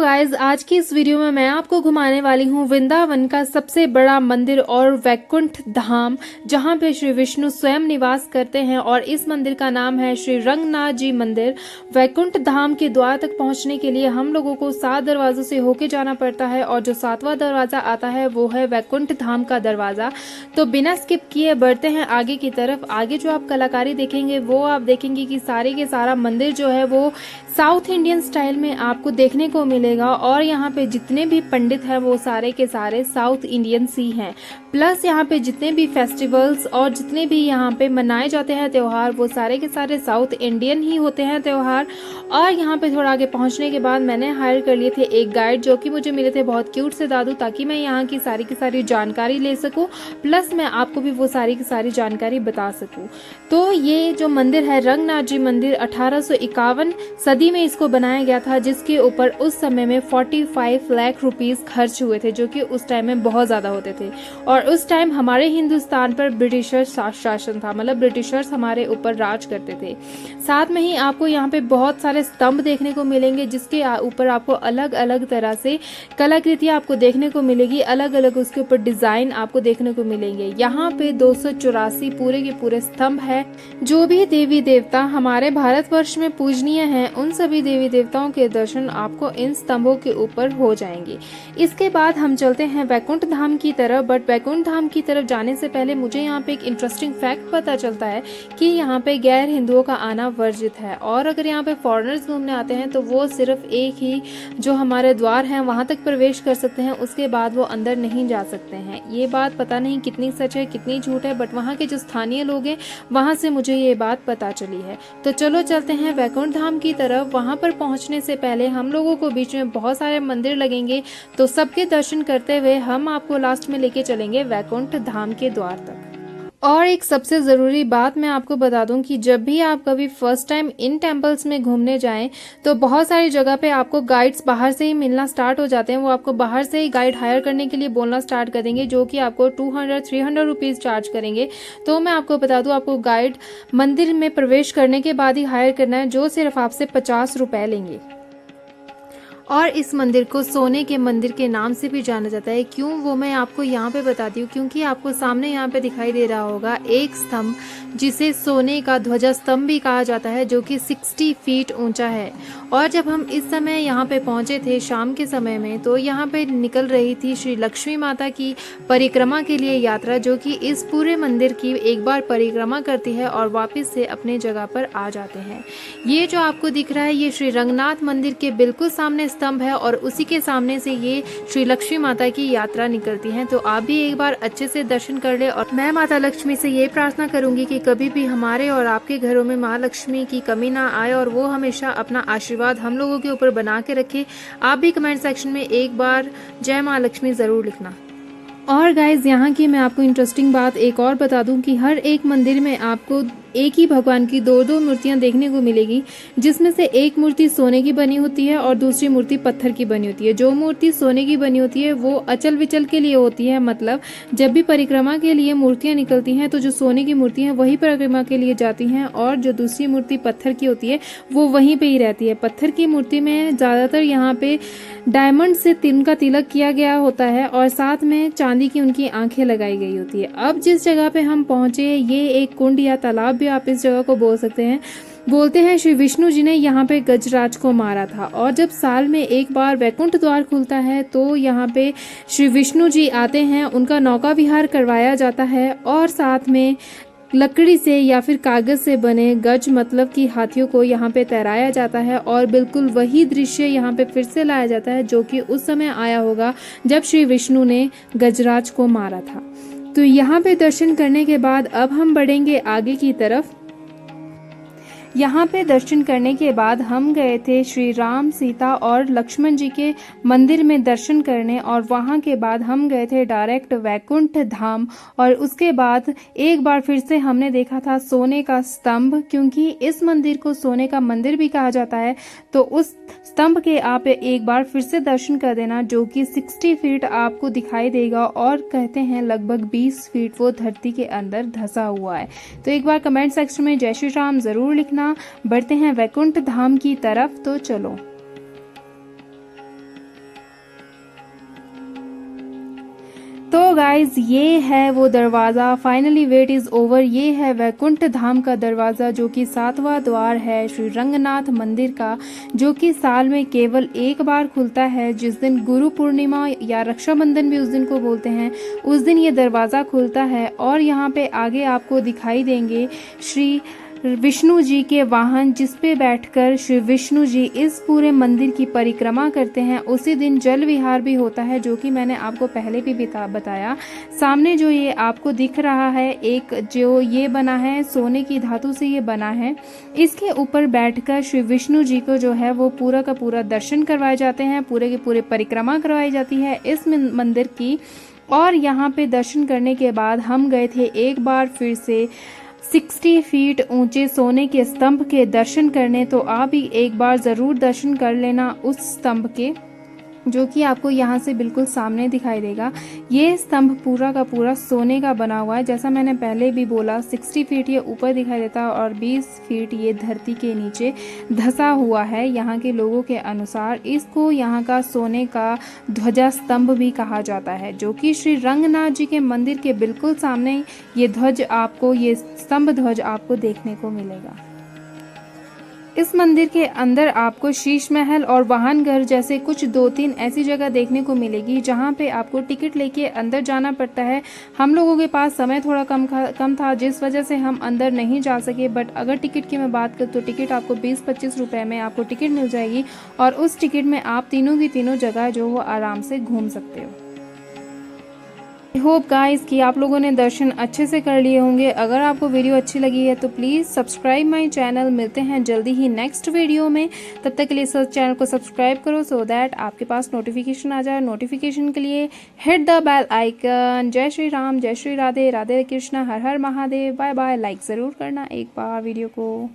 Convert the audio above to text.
Guys आज की इस वीडियो में मैं आपको घुमाने वाली हूँ वृंदावन का सबसे बड़ा मंदिर और वैकुंठ धाम, जहाँ पे श्री विष्णु स्वयं निवास करते हैं। और इस मंदिर का नाम है श्री रंगनाथ जी मंदिर। वैकुंठ धाम के द्वार तक पहुँचने के लिए हम लोगों को 7 दरवाजों से होके जाना पड़ता है, और जो 7वां दरवाजा आता है वो है वैकुंठ धाम का दरवाजा। तो बिना स्किप किए बढ़ते हैं आगे की तरफ। आगे जो आप कलाकारी देखेंगे वो आप देखेंगे कि सारे के सारा मंदिर जो है वो साउथ इंडियन स्टाइल में आपको देखने को मिलेगा। और यहाँ पे जितने भी पंडित हैं वो सारे के सारे साउथ इंडियंस ही हैं। प्लस यहाँ पे जितने भी फेस्टिवल्स और जितने भी यहाँ पे मनाए जाते हैं त्योहार वो सारे के सारे साउथ इंडियन ही होते हैं त्योहार। और यहाँ पे थोड़ा आगे पहुँचने के बाद मैंने हायर कर लिए थे एक गाइड, जो कि मुझे मिले थे बहुत क्यूट से दादू, ताकि मैं यहाँ की सारी जानकारी ले सकूँ, प्लस मैं आपको भी वो सारी की सारी जानकारी बता सकूँ। तो ये जो मंदिर है रंगनाथ जी मंदिर 1851 सदी में इसको बनाया गया था, जिसके ऊपर उस समय में 45 लाख रुपीस खर्च हुए थे, जो कि उस टाइम में बहुत ज्यादा होते थे। और उस टाइम हमारे हिंदुस्तान पर ब्रिटिशर्स शासन था, मतलब ब्रिटिशर्स हमारे ऊपर राज करते थे। साथ में ही आपको यहाँ पे बहुत सारे स्तंभ देखने को मिलेंगे, जिसके ऊपर आपको अलग अलग तरह से कलाकृतियां आपको देखने को मिलेगी, अलग अलग उसके ऊपर डिजाइन आपको देखने को मिलेंगे। यहाँ पे 284 पूरे के पूरे स्तंभ है। जो भी देवी देवता हमारे भारतवर्ष में पूजनीय हैं, उन सभी देवी देवताओं के दर्शन आपको इन स्तंभों के ऊपर हो जाएंगे। इसके बाद हम चलते हैं वैकुंठ धाम की तरफ। बट वैकुंठ धाम की तरफ जाने से पहले मुझे यहाँ पे एक इंटरेस्टिंग फैक्ट पता चलता है कि यहाँ पे गैर हिंदुओं का आना वर्जित है, और अगर यहाँ पे फॉरेनर्स घूमने आते हैं तो वो सिर्फ एक ही जो हमारे द्वार है वहां तक प्रवेश कर सकते हैं, उसके बाद वो अंदर नहीं जा सकते हैं। ये बात पता नहीं कितनी सच है कितनी झूठ है, बट वहाँ के जो स्थानीय लोग हैं वहां से मुझे ये बात पता चली है। तो चलो चलते हैं वैकुंठ धाम की तरफ। वहां पर पहुंचने से पहले हम लोगों को बीच में बहुत सारे मंदिर लगेंगे, तो सबके दर्शन करते हुए हम आपको लास्ट में लेके चलेंगे वैकुंठ धाम के द्वार तक। और एक सबसे ज़रूरी बात मैं आपको बता दूं कि जब भी आप कभी फर्स्ट टाइम इन टेम्पल्स में घूमने जाएं तो बहुत सारी जगह पे आपको गाइड्स बाहर से ही मिलना स्टार्ट हो जाते हैं। वो आपको बाहर से ही गाइड हायर करने के लिए बोलना स्टार्ट कर देंगे, जो कि आपको 200-300 रुपीज़ चार्ज करेंगे। तो मैं आपको बता दूं, आपको गाइड मंदिर में प्रवेश करने के बाद ही हायर करना है, जो सिर्फ आपसे 50 रुपये लेंगे। और इस मंदिर को सोने के मंदिर के नाम से भी जाना जाता है। क्यों, वो मैं आपको यहाँ पे बताती हूँ। क्योंकि आपको सामने यहाँ पे दिखाई दे रहा होगा एक स्तंभ, जिसे सोने का ध्वजा स्तंभ भी कहा जाता है, जो कि 60 फीट ऊंचा है। और जब हम इस समय यहाँ पे पहुँचे थे शाम के समय में, तो यहाँ पे निकल रही थी श्री लक्ष्मी माता की परिक्रमा के लिए यात्रा, जो कि इस पूरे मंदिर की एक बार परिक्रमा करती है और वापस से अपने जगह पर आ जाते हैं। ये जो आपको दिख रहा है ये श्री रंगनाथ मंदिर के बिल्कुल सामने स्तंभ है, और उसी के सामने से ये श्री लक्ष्मी माता की यात्रा निकलती है। तो आप भी एक बार अच्छे से दर्शन कर ले। और मैं माता लक्ष्मी से ये प्रार्थना करूंगी कि कभी भी हमारे और आपके घरों में माँ लक्ष्मी की कमी ना आए, और वो हमेशा अपना आशीर्वाद हम लोगों के ऊपर बना के रखे। आप भी कमेंट सेक्शन में एक बार जय माँ लक्ष्मी जरूर लिखना। और गाइज यहाँ की मैं आपको इंटरेस्टिंग बात एक और बता दूं कि हर एक मंदिर में आपको एक ही भगवान की 2-2 मूर्तियां देखने को मिलेगी, जिसमें से एक मूर्ति सोने की बनी होती है और दूसरी मूर्ति पत्थर की बनी होती है। जो मूर्ति सोने की बनी होती है वो अचल विचल के लिए होती है, मतलब जब भी परिक्रमा के लिए मूर्तियां निकलती हैं तो जो सोने की मूर्ति है वही परिक्रमा के लिए जाती हैं, और जो दूसरी मूर्ति पत्थर की होती है वो वहीं पे ही रहती है। पत्थर की मूर्ति में ज्यादातर यहाँ पे डायमंड से तिनका तिलक किया गया होता है, और साथ में चांदी की उनकी आंखें लगाई गई होती है। अब जिस जगह पे हम पहुंचे ये एक कुंड या तालाब भी आप इस जगह को बोल सकते हैं। बोलते हैं श्री विष्णु जी ने यहाँ पे गजराज को मारा था, और जब साल में एक बार वैकुंठ द्वार खुलता है तो यहाँ पे श्री विष्णु जी आते हैं, उनका नौका विहार करवाया जाता है, और साथ में लकड़ी से या फिर कागज से बने गज मतलब कि हाथियों को यहाँ पे तैराया जाता है। और बिल्कुल वही दृश्य यहाँ पे फिर से लाया जाता है जो कि उस समय आया होगा जब श्री विष्णु ने गजराज को मारा था। तो यहाँ पे दर्शन करने के बाद अब हम बढ़ेंगे आगे की तरफ। यहाँ पे दर्शन करने के बाद हम गए थे श्री राम सीता और लक्ष्मण जी के मंदिर में दर्शन करने, और वहाँ के बाद हम गए थे डायरेक्ट वैकुंठ धाम। और उसके बाद एक बार फिर से हमने देखा था सोने का स्तंभ, क्योंकि इस मंदिर को सोने का मंदिर भी कहा जाता है। तो उस स्तंभ के आप एक बार फिर से दर्शन कर देना, जो कि 60 फीट आपको दिखाई देगा, और कहते हैं लगभग 20 फीट वो धरती के अंदर धंसा हुआ है। तो एक बार कमेंट सेक्शन में जय श्री राम जरूर लिखना। बढ़ते हैं वैकुंठ धाम की तरफ, तो चलो। तो गाइज ये है वो दरवाज़ा, फाइनली वेट इज़ ओवर। ये है वैकुंठ धाम का दरवाज़ा, जो कि 7वां द्वार है श्री रंगनाथ मंदिर का, जो कि साल में केवल एक बार खुलता है, जिस दिन गुरु पूर्णिमा या रक्षाबंधन भी उस दिन को बोलते हैं, उस दिन ये दरवाज़ा खुलता है। और यहाँ पे आगे आपको दिखाई देंगे श्री विष्णु जी के वाहन, जिस पे बैठकर श्री विष्णु जी इस पूरे मंदिर की परिक्रमा करते हैं। उसी दिन जल विहार भी होता है, जो कि मैंने आपको पहले भी बताया। सामने जो ये आपको दिख रहा है, एक जो ये बना है सोने की धातु से ये बना है, इसके ऊपर बैठकर श्री विष्णु जी को जो है वो पूरा का पूरा दर्शन करवाए जाते हैं, पूरे के पूरे परिक्रमा करवाई जाती है इस मंदिर की। और यहाँ पे दर्शन करने के बाद हम गए थे एक बार फिर से 60 फीट ऊंचे सोने के स्तंभ के दर्शन करने। तो आप भी एक बार ज़रूर दर्शन कर लेना उस स्तंभ के, जो कि आपको यहाँ से बिल्कुल सामने दिखाई देगा। ये स्तंभ पूरा का पूरा सोने का बना हुआ है, जैसा मैंने पहले भी बोला 60 फीट ये ऊपर दिखाई देता है और 20 फीट ये धरती के नीचे धंसा हुआ है। यहाँ के लोगों के अनुसार इसको यहाँ का सोने का ध्वजा स्तंभ भी कहा जाता है, जो कि श्री रंगनाथ जी के मंदिर के बिल्कुल सामने ये ध्वज आपको, ये स्तंभ ध्वज आपको देखने को मिलेगा। इस मंदिर के अंदर आपको शीश महल और वाहन घर जैसे कुछ 2-3 ऐसी जगह देखने को मिलेगी, जहां पे आपको टिकट लेके अंदर जाना पड़ता है। हम लोगों के पास समय थोड़ा कम था, जिस वजह से हम अंदर नहीं जा सके। बट अगर टिकट की मैं बात करूँ तो टिकट आपको 20-25 रुपए में आपको टिकट मिल जाएगी, और उस टिकट में आप तीनों की तीनों जगह जो वो आराम से घूम सकते हो। आई होप गाइस कि आप लोगों ने दर्शन अच्छे से कर लिए होंगे। अगर आपको वीडियो अच्छी लगी है तो प्लीज़ सब्सक्राइब माय चैनल। मिलते हैं जल्दी ही नेक्स्ट वीडियो में, तब तक के लिए चैनल को सब्सक्राइब करो, सो दैट आपके पास नोटिफिकेशन आ जाए। नोटिफिकेशन के लिए हिट द बेल आइकन। जय श्री राम, जय श्री राधे, राधे कृष्णा, हर हर महादेव, बाय बाय। लाइक ज़रूर करना एक बार वीडियो को।